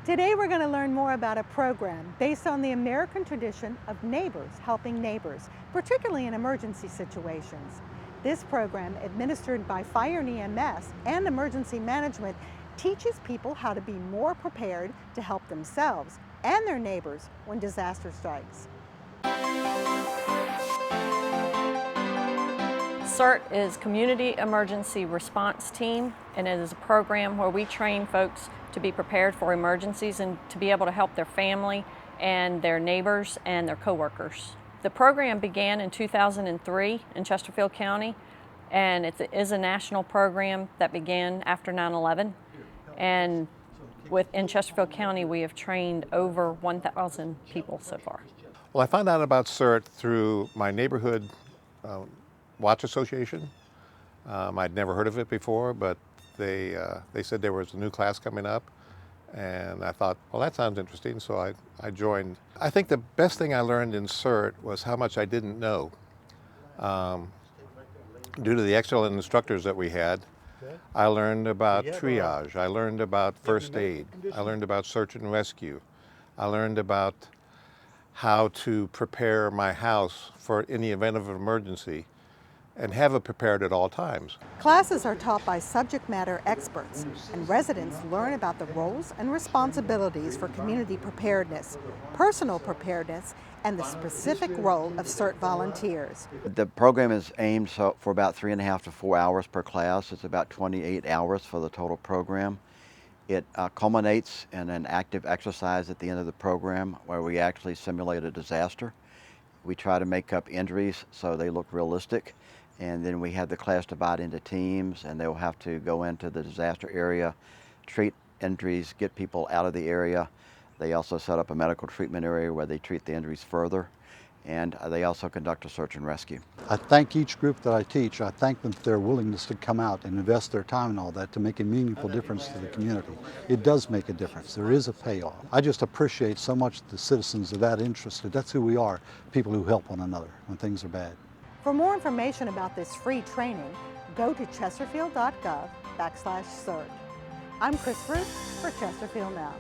Today we're going to learn more about a program based on the American tradition of neighbors helping neighbors, particularly in emergency situations. This program, administered by Fire and EMS and Emergency Management, teaches people how to be more prepared to help themselves and their neighbors when disaster strikes. CERT is Community Emergency Response Team, and it is a program where we train folks to be prepared for emergencies and to be able to help their family and their neighbors and their coworkers. The program began in 2003 in Chesterfield County, and it is a national program that began after 9/11. And in Chesterfield County, we have trained over 1,000 people so far. Well, I found out about CERT through my neighborhood watch association. I'd never heard of it before, but they said there was a new class coming up, and I thought, well, that sounds interesting, so I joined. I think the best thing I learned in CERT was how much I didn't know. Due to the excellent instructors that we had, I learned about triage, I learned about first aid, I learned about search and rescue, I learned about how to prepare my house for in the event of an emergency and have it prepared at all times. Classes are taught by subject matter experts, and residents learn about the roles and responsibilities for community preparedness, personal preparedness, and the specific role of CERT volunteers. The program is aimed for about 3.5 to 4 hours per class. It's about 28 hours for the total program. It culminates in an active exercise at the end of the program where we actually simulate a disaster. We try to make up injuries so they look realistic, and then we have the class divide into teams, and they'll have to go into the disaster area, treat injuries, get people out of the area. They also set up a medical treatment area where they treat the injuries further, and they also conduct a search and rescue. I thank each group that I teach. I thank them for their willingness to come out and invest their time and all that to make a meaningful difference to the community. It does make a difference. There is a payoff. I just appreciate so much the citizens are that interested. That's who we are, people who help one another when things are bad. For more information about this free training, go to chesterfield.gov/CERT. I'm Chris Ruth for Chesterfield Now.